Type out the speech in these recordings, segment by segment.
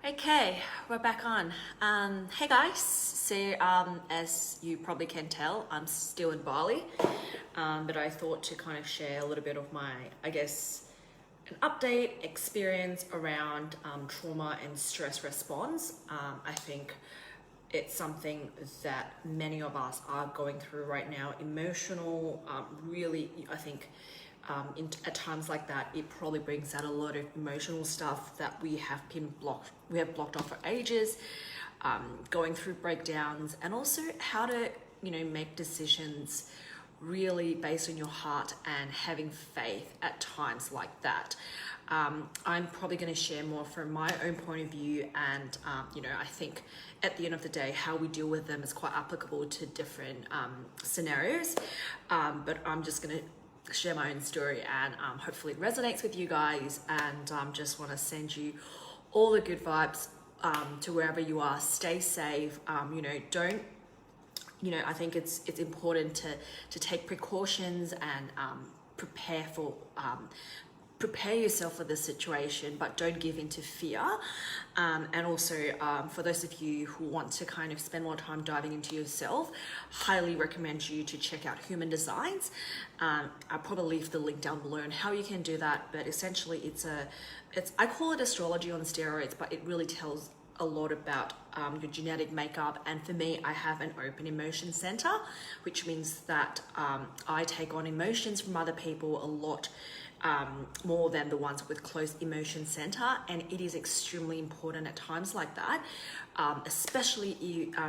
Okay, we're back on. Hey guys, so as you probably can tell, I'm still in Bali, but I thought to kind of share a little bit of my, an update experience around trauma and stress response. I think it's something that many of us are going through right now. Emotional, really, I think at times like that, it probably brings out a lot of emotional stuff that we have blocked off for ages, going through breakdowns, and also how to, make decisions really based on your heart and having faith at times like that. I'm probably going to share more from my own point of view, and I think at the end of the day, how we deal with them is quite applicable to different scenarios. But I'm just going to share my own story, and hopefully it resonates with you guys, and just want to send you all the good vibes to wherever you are. Stay safe. Don't I think it's important to take precautions and prepare yourself for the situation, but don't give in to fear. And also, for those of you who want to kind of spend more time diving into yourself, highly recommend you to check out Human Designs. I'll probably leave the link down below on how you can do that, but essentially I call it astrology on steroids, but it really tells a lot about your genetic makeup. And for me, I have an open emotion center, which means that I take on emotions from other people a lot more than the ones with closed emotion center, and it is extremely important at times like that, especially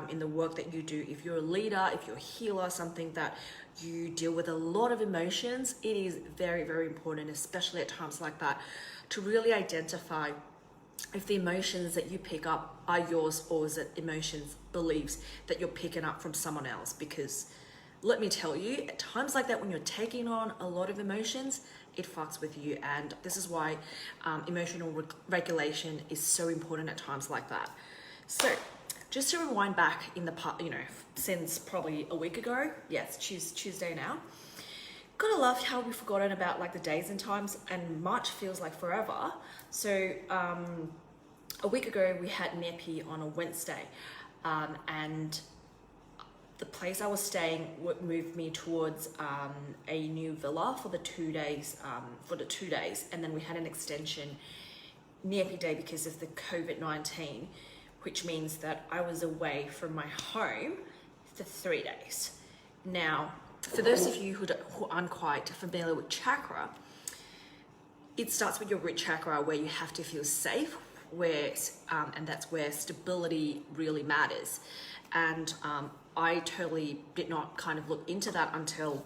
in the work that you do. If you're a leader, if you're a healer, something that you deal with a lot of emotions, it is very, very important, especially at times like that, to really identify if the emotions that you pick up are yours, or is it beliefs that you're picking up from someone else. Because let me tell you, at times like that, when you're taking on a lot of emotions, it fucks with you. And this is why emotional regulation is so important at times like that. So just to rewind back in the past, since probably a week ago, it's Tuesday now. Gotta love how we've forgotten about like the days and times, and March feels like forever. So a week ago we had Nepi on a Wednesday, and the place I was staying moved me towards a new villa for the 2 days. And then we had an extension Nepi Day because of the COVID-19, which means that I was away from my home for 3 days. Now, for those of you who aren't quite familiar with chakra, it starts with your root chakra, where you have to feel safe, and that's where stability really matters. And I totally did not kind of look into that until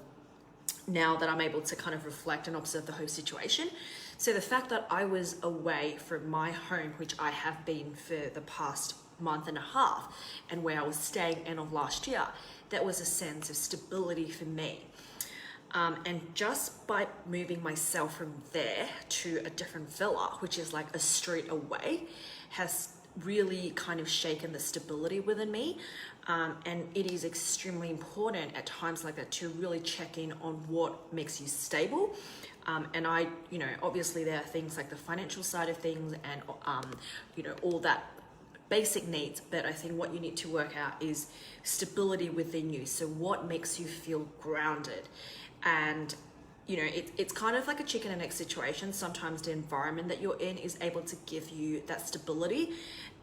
now that I'm able to kind of reflect and observe the whole situation. So the fact that I was away from my home, which I have been for the past month and a half, and where I was staying end of last year, that was a sense of stability for me. And just by moving myself from there to a different villa, which is like a street away, has really kind of shaken the stability within me. And it is extremely important at times like that to really check in on what makes you stable. And obviously there are things like the financial side of things and, all that basic needs, but I think what you need to work out is stability within you. So what makes you feel grounded? And it's kind of like a chicken and egg situation. Sometimes the environment that you're in is able to give you that stability,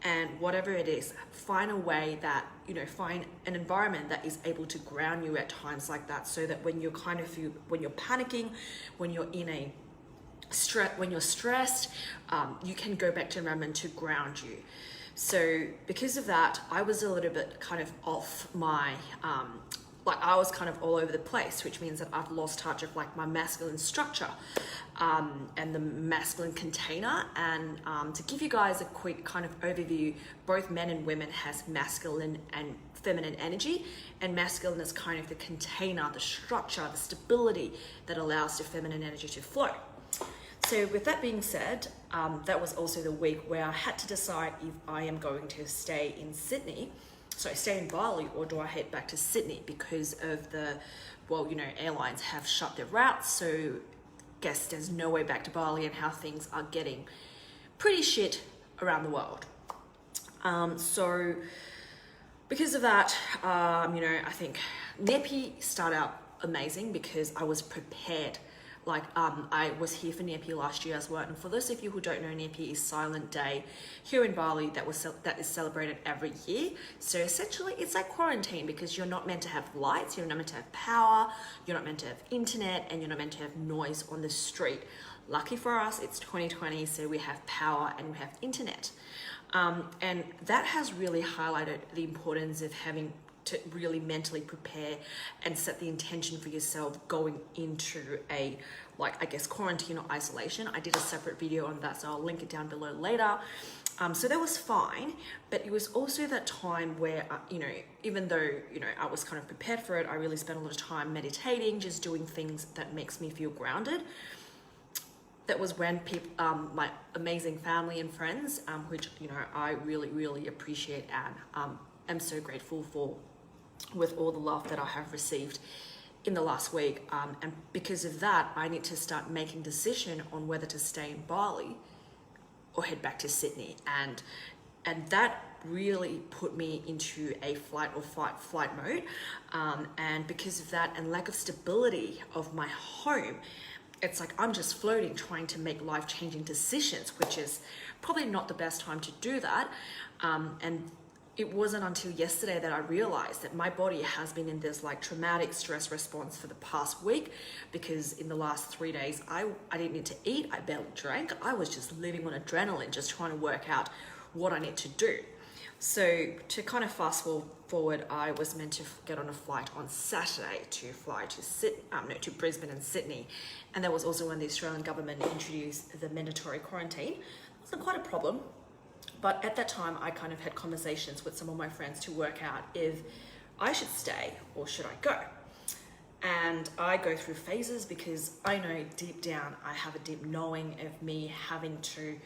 and whatever it is, find a way that, find an environment that is able to ground you at times like that, so that when you're when you're panicking, when you're when you're stressed, you can go back to an environment to ground you. So because of that, I was a little bit kind of off my, I was kind of all over the place, which means that I've lost touch of like my masculine structure and the masculine container. And to give you guys a quick kind of overview, both men and women has masculine and feminine energy, and masculine is kind of the container, the structure, the stability that allows the feminine energy to flow. So with that being said, that was also the week where I had to decide if I am going to stay in Bali, or do I head back to Sydney, because of airlines have shut their routes. So guess there's no way back to Bali, and how things are getting pretty shit around the world. So because of that, I think Nepi started out amazing because I was prepared. I was here for Nepi last year as well. And for those of you who don't know, Nepi is Silent Day here in Bali that is celebrated every year. So essentially it's like quarantine because you're not meant to have lights, you're not meant to have power, you're not meant to have internet, and you're not meant to have noise on the street. Lucky for us, it's 2020, so we have power and we have internet. And that has really highlighted the importance of having to really mentally prepare and set the intention for yourself going into a, quarantine or isolation. I did a separate video on that, so I'll link it down below later. So that was fine, but it was also that time where, even though, I was kind of prepared for it, I really spent a lot of time meditating, just doing things that makes me feel grounded. That was when people, my amazing family and friends, which, I really, really appreciate and am so grateful for, with all the love that I have received in the last week. And because of that, I need to start making decision on whether to stay in Bali or head back to Sydney. And that really put me into a flight mode. And because of that and lack of stability of my home, it's like I'm just floating, trying to make life-changing decisions, which is probably not the best time to do that. And it wasn't until yesterday that I realized that my body has been in this traumatic stress response for the past week, because in the last 3 days, I didn't need to eat, I barely drank, I was just living on adrenaline, just trying to work out what I need to do. So to kind of fast forward, I was meant to get on a flight on Saturday to fly to Brisbane and Sydney. And that was also when the Australian government introduced the mandatory quarantine. It wasn't quite a problem. But at that time, I kind of had conversations with some of my friends to work out if I should stay or should I go. And I go through phases because I know deep down, I have a deep knowing of me having to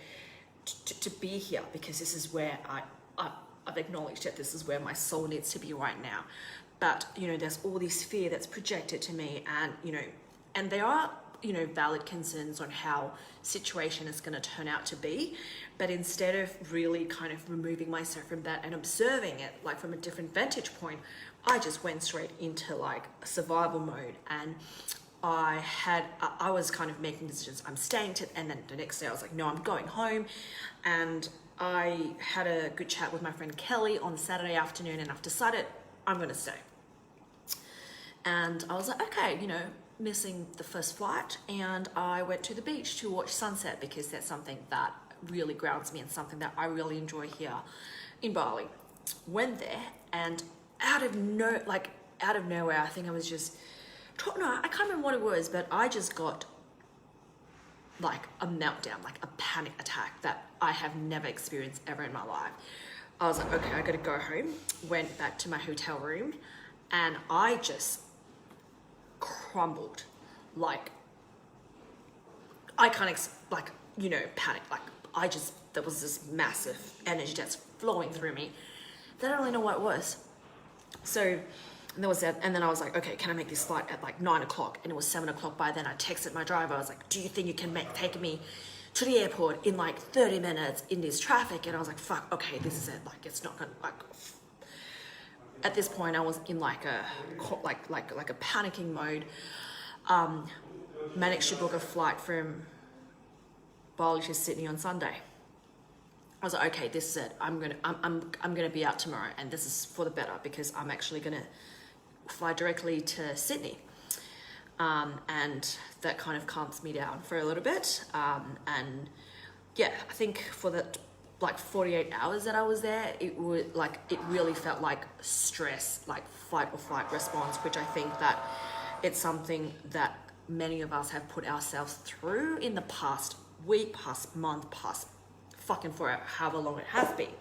be here, because this is where I've acknowledged that this is where my soul needs to be right now. But, there's all this fear that's projected to me, and there are, valid concerns on how situation is going to turn out to be. But instead of really kind of removing myself from that and observing it from a different vantage point, I just went straight into survival mode. And I was kind of making decisions. I'm staying and then the next day I was like, no, I'm going home. And I had a good chat with my friend Kelly on Saturday afternoon, and I've decided I'm going to stay. And I was like, okay, missing the first flight, and I went to the beach to watch sunset because that's something that really grounds me and something that I really enjoy here in Bali. Went there, and out of nowhere, I think I was just, I can't remember what it was, but I just got a meltdown, a panic attack that I have never experienced ever in my life. I was like, okay, I gotta go home. Went back to my hotel room, and I just crumbled. I can't panic. There was this massive energy that's flowing through me that I don't really know what it was. So, and there was that, and then I was like, okay, can I make this flight at 9 o'clock? And it was 7 o'clock by then. I texted my driver. I was like, do you think you can take me to the airport in 30 minutes in this traffic? And I was like, fuck, okay, this is it. It's not gonna, at this point I was in a panicking mode. Managed to book a flight from Bali to Sydney on Sunday. I was like, okay, this is it. I'm gonna be out tomorrow, and this is for the better because I'm actually gonna fly directly to Sydney. And that kind of calms me down for a little bit. And yeah, I think for the 48 hours that I was there, it really felt like stress, fight or flight response, which I think that it's something that many of us have put ourselves through in the past week, past month, past fucking forever, however long it has been.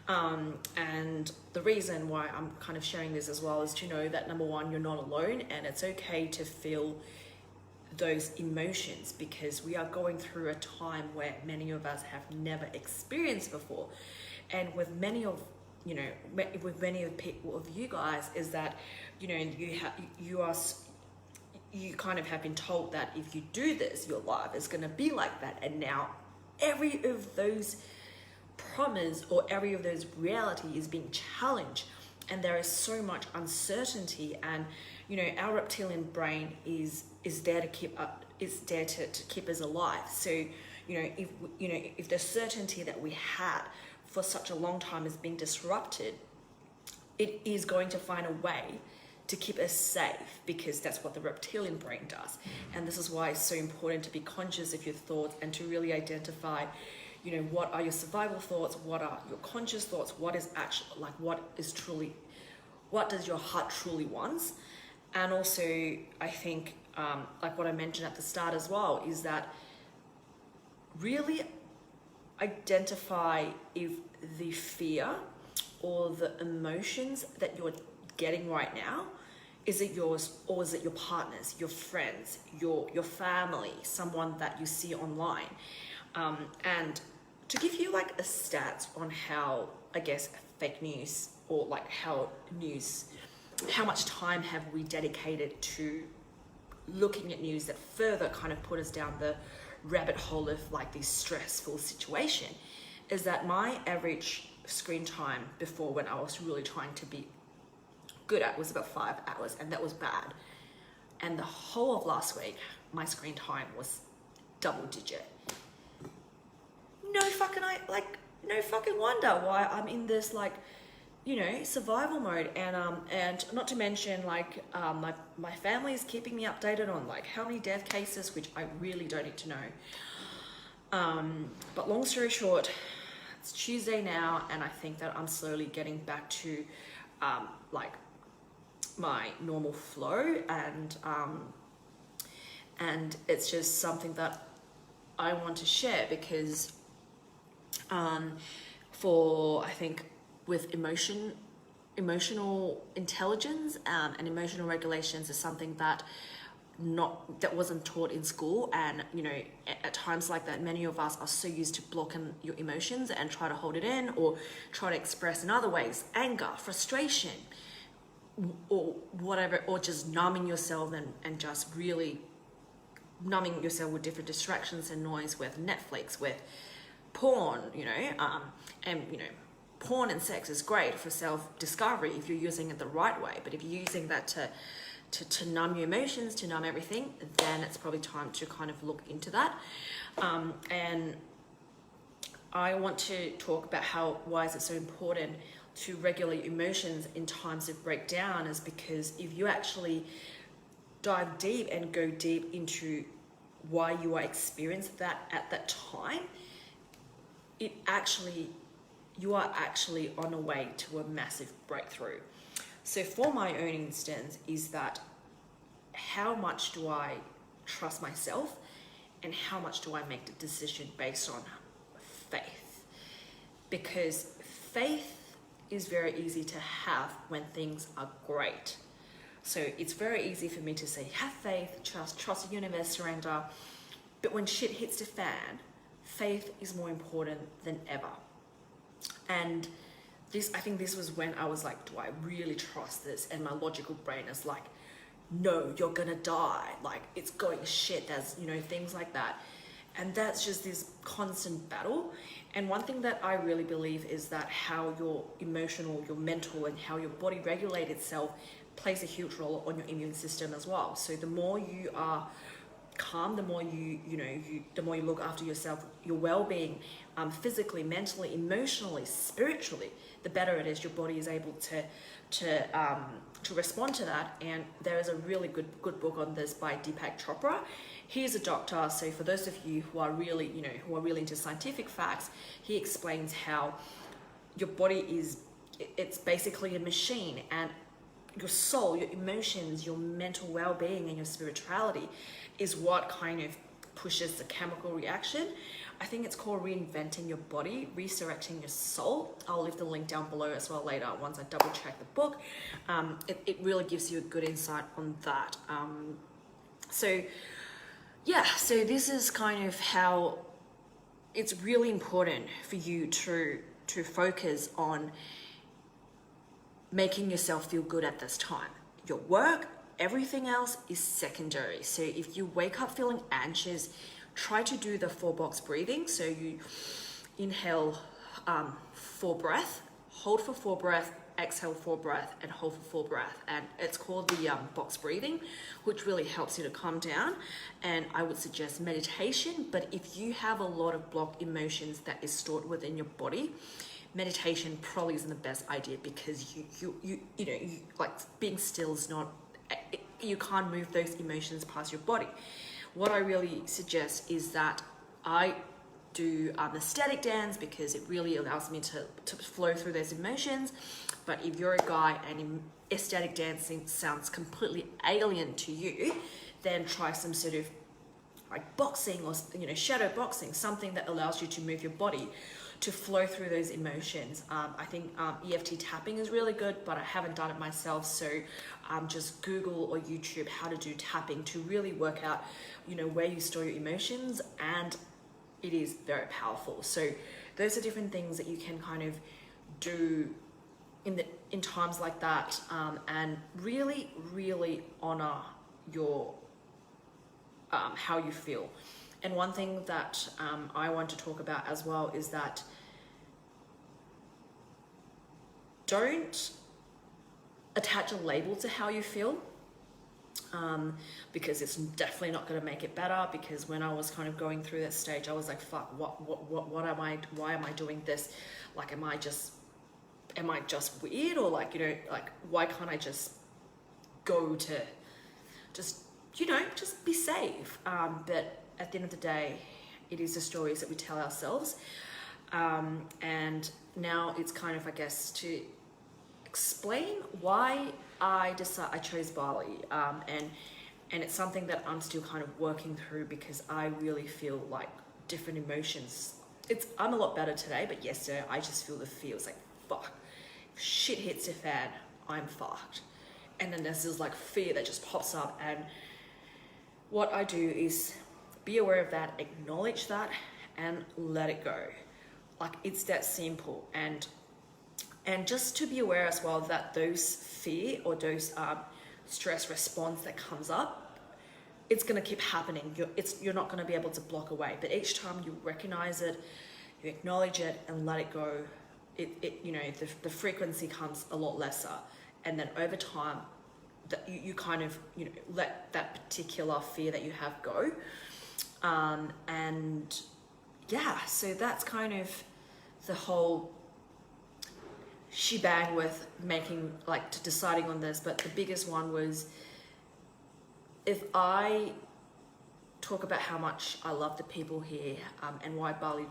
And the reason why I'm kind of sharing this as well is to know that, number one, you're not alone, and it's okay to feel those emotions, because we are going through a time where many of us have never experienced before. And with many of people of you guys is that, you kind of have been told that if you do this, your life is going to be like that. And now every of those promise or every of those reality is being challenged, and there is so much uncertainty. And our reptilian brain is there to keep up, is there to keep us alive. So if the certainty that we had for such a long time is being disrupted, it is going to find a way to keep us safe, because that's what the reptilian brain does. And this is why it's so important to be conscious of your thoughts and to really identify, what are your survival thoughts, what are your conscious thoughts, what is actually, like, what does your heart truly wants. And also, I think, like what I mentioned at the start as well, is that really identify if the fear or the emotions that you're getting right now, is it yours or is it your partner's, your friends, your family, someone that you see online? And to give you like a stats on how, I guess, fake news, or like how much time have we dedicated to looking at news that further kind of put us down the rabbit hole of like this stressful situation, is that my average screen time before, when I was really trying to be good at, was about 5 hours, and that was bad. And the whole of last week, my screen time was double digit. No fucking wonder why I'm in this like, survival mode. And not to mention like, my family is keeping me updated on like how many death cases, which I really don't need to know. But long story short, it's Tuesday now, and I think that I'm slowly getting back to like my normal flow, and it's just something that I want to share, because I think with emotional intelligence and emotional regulations is something that wasn't taught in school. And at times like that, many of us are so used to blocking your emotions and try to hold it in, or try to express in other ways, anger, frustration, or whatever, or just numbing yourself and just really numbing yourself with different distractions and noise, with Netflix, with porn, porn and sex is great for self-discovery if you're using it the right way. But if you're using that to numb your emotions, to numb everything, then it's probably time to kind of look into that. And I want to talk about why is it so important to regulate emotions in times of breakdown, is because if you actually dive deep and go deep into why you are experiencing that at that time, you are actually on a way to a massive breakthrough. So for my own instance, is that how much do I trust myself, and how much do I make the decision based on faith? Because faith is very easy to have when things are great. So it's very easy for me to say, have faith, trust the universe, surrender. But when shit hits the fan, faith is more important than ever. And I think this was when I was like, do I really trust this? And my logical brain is like, no, you're gonna die. Like, it's going shit. There's, things like that. And that's just this constant battle. And one thing that I really believe is that how your emotional, your mental, and how your body regulates itself plays a huge role on your immune system as well. So the more you are calm, the more the more you look after yourself, your well-being, physically, mentally, emotionally, spiritually, the better it is. Your body is able to respond to that. And there is a really good book on this by Deepak Chopra. He's a doctor, so for those of you who are really into scientific facts, he explains how your body it's basically a machine, and your soul, your emotions, your mental well-being, and your spirituality is what kind of pushes the chemical reaction. I think it's called reinventing your body, resurrecting your soul. I'll leave the link down below as well later once I double check the book. It really gives you a good insight on that. So this is kind of how it's really important for you to focus on making yourself feel good at this time. Your work, everything else is secondary. So if you wake up feeling anxious, try to do the 4-box breathing. So you inhale for breath, hold for 4 breath, exhale 4 breath, and hold for 4 breath. And it's called the box breathing, which really helps you to calm down. And I would suggest meditation, but if you have a lot of blocked emotions that is stored within your body, meditation probably isn't the best idea, because you like being still is not, you can't move those emotions past your body. What I really suggest is that I do the static dance, because it really allows me to flow through those emotions. But if you're a guy and ecstatic dancing sounds completely alien to you, then try some sort of like boxing, or shadow boxing, something that allows you to move your body to flow through those emotions. I think EFT tapping is really good, but I haven't done it myself. So just Google or YouTube how to do tapping to really work out, where you store your emotions, and it is very powerful. So those are different things that you can kind of do in times like that, and really, really honor your how you feel. And one thing that I want to talk about as well is that don't attach a label to how you feel, because it's definitely not going to make it better. Because when I was kind of going through that stage, I was like, fuck, what am I, why am I doing this? Like, am I just weird? Or like, why can't I just go to just be safe? But at the end of the day, it is the stories that we tell ourselves. And now it's kind of, I guess, to explain why I chose Bali. And it's something that I'm still kind of working through, because I really feel like different emotions. I'm a lot better today, but yesterday I just feel the feels like, fuck, if shit hits the fan, I'm fucked. And then there's this like fear that just pops up. And what I do is be aware of that, acknowledge that, and let it go. Like, it's that simple. And just to be aware as well that those fear or those stress response that comes up, it's going to keep happening. You're not going to be able to block away. But each time you recognize it, you acknowledge it, and let it go, the frequency comes a lot lesser. And then over time, that you kind of let that particular fear that you have go. And yeah, so that's kind of the whole shebang with deciding on this. But the biggest one was, if I talk about how much I love the people here, and why Bali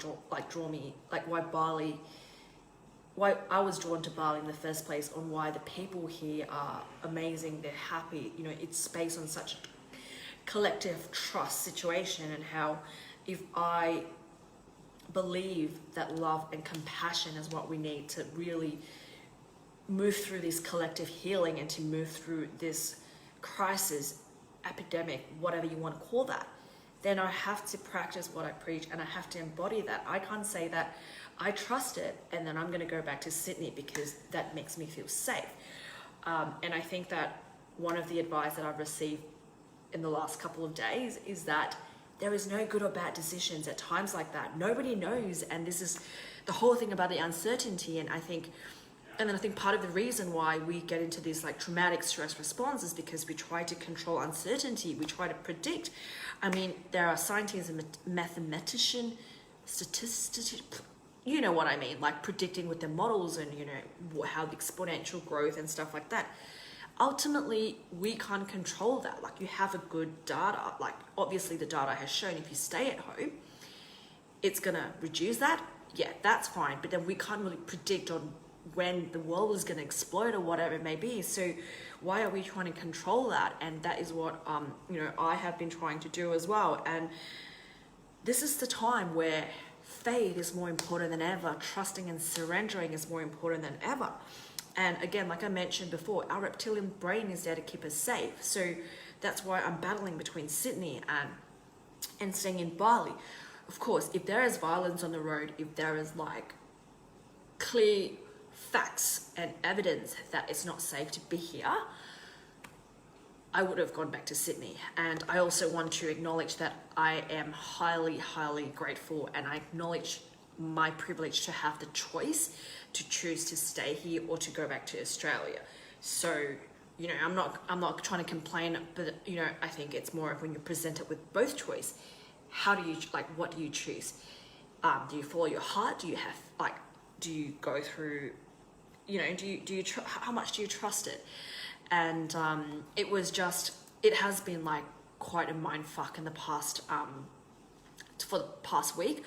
why I was drawn to Bali in the first place, on why the people here are amazing, they're happy, it's based on such a collective trust situation, and how if I believe that love and compassion is what we need to really move through this collective healing, and to move through this crisis, epidemic, whatever you want to call that, then I have to practice what I preach, and I have to embody that. I can't say that I trust it and then I'm going to go back to Sydney because that makes me feel safe. And I think that one of the advice that I've received in the last couple of days is that there is no good or bad decisions at times like that. Nobody knows. And this is the whole thing about the uncertainty. And then I think part of the reason why we get into these like traumatic stress response is because we try to control uncertainty. We try to predict. I mean, there are scientists and mathematicians, statisticians, you know what I mean, like predicting with their models and, how the exponential growth and stuff like that. Ultimately, we can't control that. Like, you have a good data. Like, obviously the data has shown if you stay at home, it's going to reduce that. Yeah, that's fine. But then we can't really predict on when the world is going to explode or whatever it may be. So why are we trying to control that? And that is what, I have been trying to do as well. And this is the time where faith is more important than ever. Trusting and surrendering is more important than ever. And again, like I mentioned before, our reptilian brain is there to keep us safe. So that's why I'm battling between Sydney and staying in Bali. Of course, if there is violence on the road, if there is like clear facts and evidence that it's not safe to be here, I would have gone back to Sydney. And I also want to acknowledge that I am highly, highly grateful, and I acknowledge my privilege to have the choice to choose to stay here or to go back to Australia. So, you know, I'm not trying to complain, but, you know, I think it's more of when you're presented with both choice, how do you, like, what do you choose? Do you follow your heart? Do you have, like, do you go through, you know, how much do you trust it? And it has been like quite a mind fuck in the past, for the past week.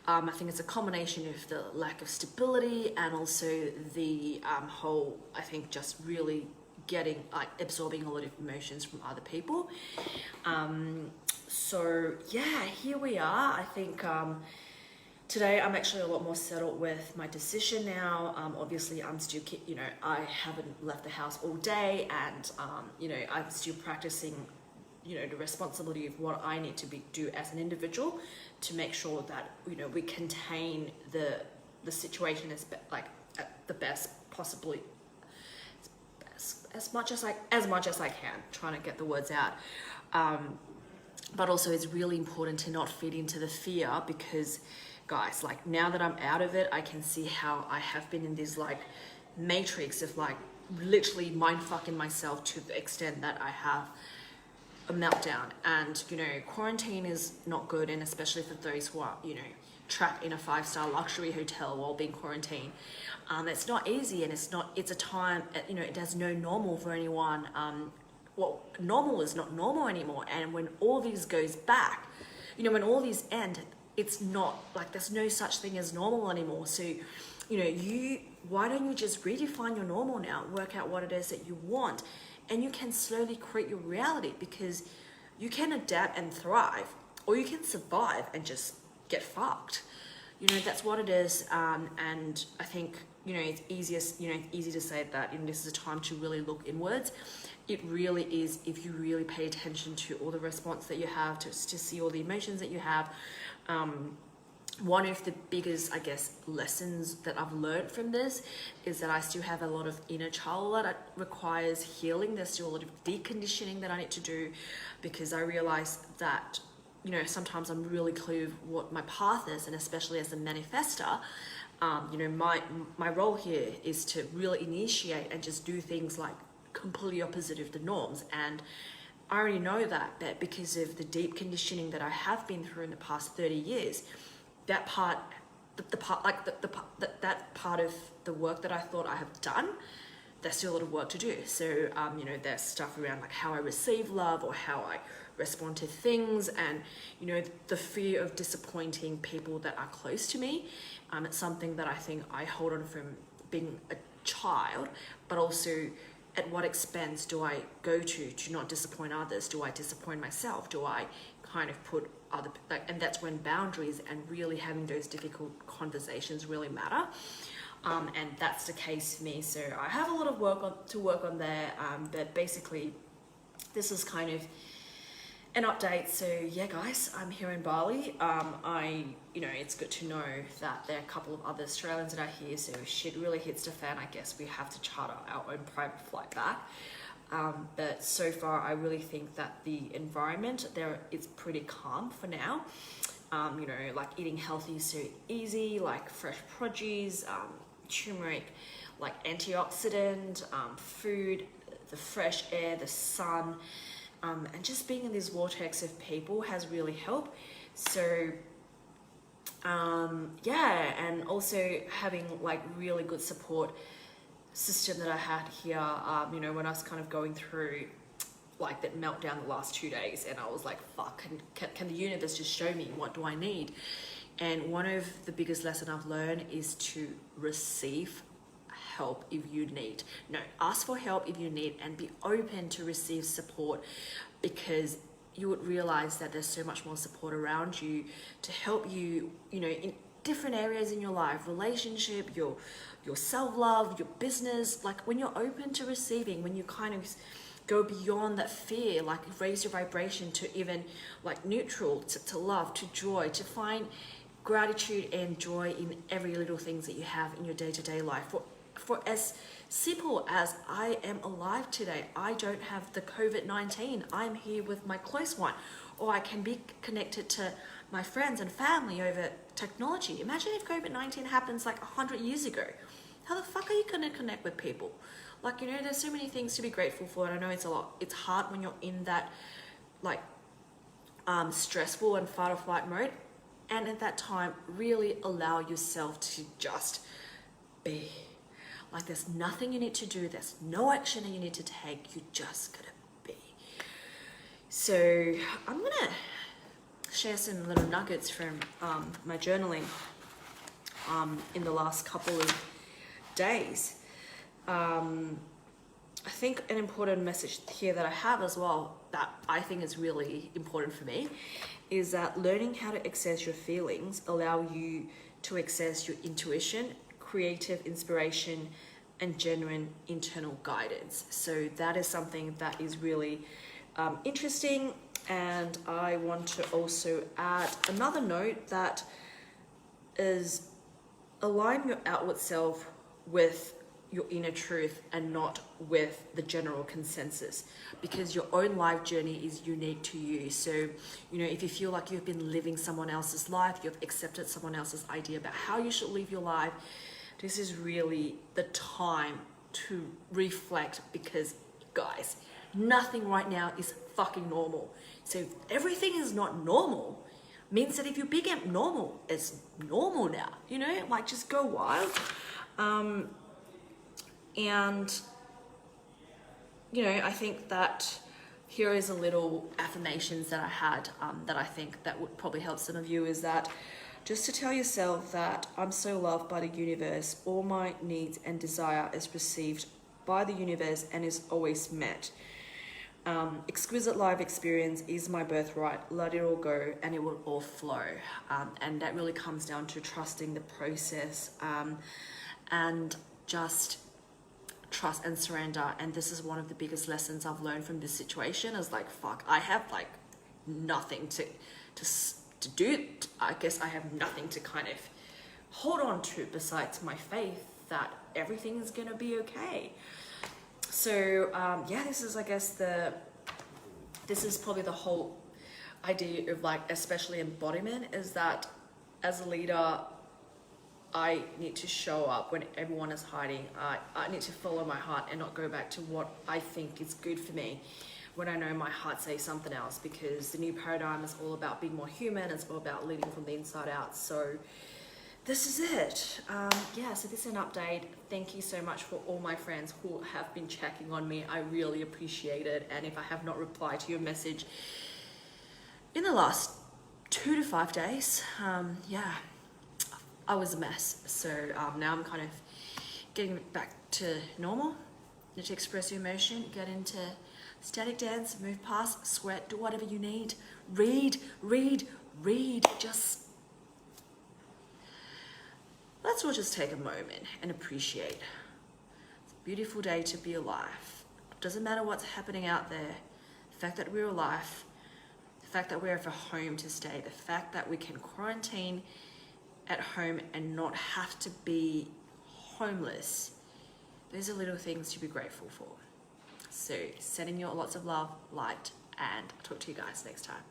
I think it's a combination of the lack of stability and also the whole, I think, just really getting, like, absorbing a lot of emotions from other people. So yeah, here we are. I think today I'm actually a lot more settled with my decision now. Obviously I'm still, you know, I haven't left the house all day, and you know, I'm still practicing, you know, the responsibility of what I need to do as an individual to make sure that, you know, we contain the situation at the best possibly, as much as I can, trying to get the words out. But also it's really important to not feed into the fear, because guys, like, now that I'm out of it, I can see how I have been in this like matrix of like literally mind fucking myself to the extent that I have a meltdown. And, you know, quarantine is not good, and especially for those who are, you know, trapped in a 5-star luxury hotel while being quarantined. It's not easy, and it's a time, you know, it has no normal for anyone. Well, normal is not normal anymore, and when all these goes back, you know, when all these end, it's not like there's no such thing as normal anymore. So, you know, why don't you just redefine your normal now, work out what it is that you want, and you can slowly create your reality, because you can adapt and thrive, or you can survive and just get fucked. You know, that's what it is. And I think, you know, it's easy to say that, you know, this is a time to really look inwards. It really is, if you really pay attention to all the response that you have, to see all the emotions that you have. One of the biggest, I guess, lessons that I've learned from this is that I still have a lot of inner child that requires healing. There's still a lot of deconditioning that I need to do, because I realize that, you know, sometimes I'm really clear of what my path is, and especially as a manifester, you know, my role here is to really initiate and just do things like completely opposite of the norms. And I already know that because of the deep conditioning that I have been through in the past 30 years, that part of the work that I thought I have done, there's still a lot of work to do. So, you know, there's stuff around like how I receive love or how I respond to things, and, you know, the fear of disappointing people that are close to me. It's something that I think I hold on from being a child, but also at what expense do I go to not disappoint others? Do I disappoint myself? Do I kind of put other, like, and that's when boundaries and really having those difficult conversations really matter. And that's the case for me. So I have a lot of work to work on there. But basically, this is kind of an update. So yeah, guys, I'm here in Bali. You know, it's good to know that there are a couple of other Australians that are here. So if shit really hits the fan, I guess we have to charter our own private flight back. But so far, I really think that the environment there is pretty calm for now. You know, like eating healthy is so easy, like fresh produce, turmeric, like antioxidant, food, the fresh air, the sun, and just being in this vortex of people has really helped. So yeah, and also having like really good support system that I had here, you know, when I was kind of going through like that meltdown the last 2 days, and I was like, fuck, can the universe just show me what do I need? And one of the biggest lessons I've learned is to receive help if you need. No, ask for help if you need, and be open to receive support, because you would realize that there's so much more support around you to help you, you know, in different areas in your life, relationship, your self-love, your business. Like when you're open to receiving, when you kind of go beyond that fear, like raise your vibration to even like neutral, to love, to joy, to find gratitude and joy in every little things that you have in your day-to-day life. For as simple as I am alive today, I don't have the COVID-19, I'm here with my close one, or I can be connected to my friends and family over technology. Imagine if COVID-19 happens like 100 years ago. How the fuck are you gonna connect with people? Like, you know, there's so many things to be grateful for, and I know it's a lot. It's hard when you're in that like stressful and fight or flight mode. And at that time, really allow yourself to just be. Like, there's nothing you need to do. There's no action that you need to take. You just gotta be. So I'm gonna share some little nuggets from my journaling in the last couple of days. I think an important message here that I have as well, that I think is really important for me, is that learning how to access your feelings allow you to access your intuition, creative inspiration, and genuine internal guidance. So that is something that is really interesting. And I want to also add another note that is align your outward self with your inner truth and not with the general consensus, because your own life journey is unique to you. So, you know, if you feel like you've been living someone else's life, you've accepted someone else's idea about how you should live your life, this is really the time to reflect, because guys, nothing right now is fucking normal. So if everything is not normal, means that if you became normal, it's normal now, you know, like just go wild. And, you know, I think that here is a little affirmations that I had that I think that would probably help some of you, is that just to tell yourself that I'm so loved by the universe, all my needs and desire is received by the universe and is always met. Exquisite life experience is my birthright, let it all go and it will all flow. And that really comes down to trusting the process and just trust and surrender. And this is one of the biggest lessons I've learned from this situation, is like, fuck, I have like nothing to do. I guess I have nothing to kind of hold on to besides my faith that everything is gonna be okay. So yeah, this is, I guess, this is probably the whole idea of like, especially embodiment, is that as a leader, I need to show up when everyone is hiding. I need to follow my heart and not go back to what I think is good for me when I know my heart says something else, because the new paradigm is all about being more human. It's all about leading from the inside out. So this is it. Yeah, so this is an update. Thank you so much for all my friends who have been checking on me. I really appreciate it. And if I have not replied to your message in the last 2 to 5 days, yeah, I was a mess. So now I'm kind of getting back to normal. Need to express your emotion, get into static dance, move past, sweat, do whatever you need. Read. Just let's all just take a moment and appreciate. It's a beautiful day to be alive. Doesn't matter what's happening out there. The fact that we're alive, the fact that we have a home to stay, the fact that we can quarantine at home and not have to be homeless. Those are little things to be grateful for. So sending you lots of love, light, and I'll talk to you guys next time.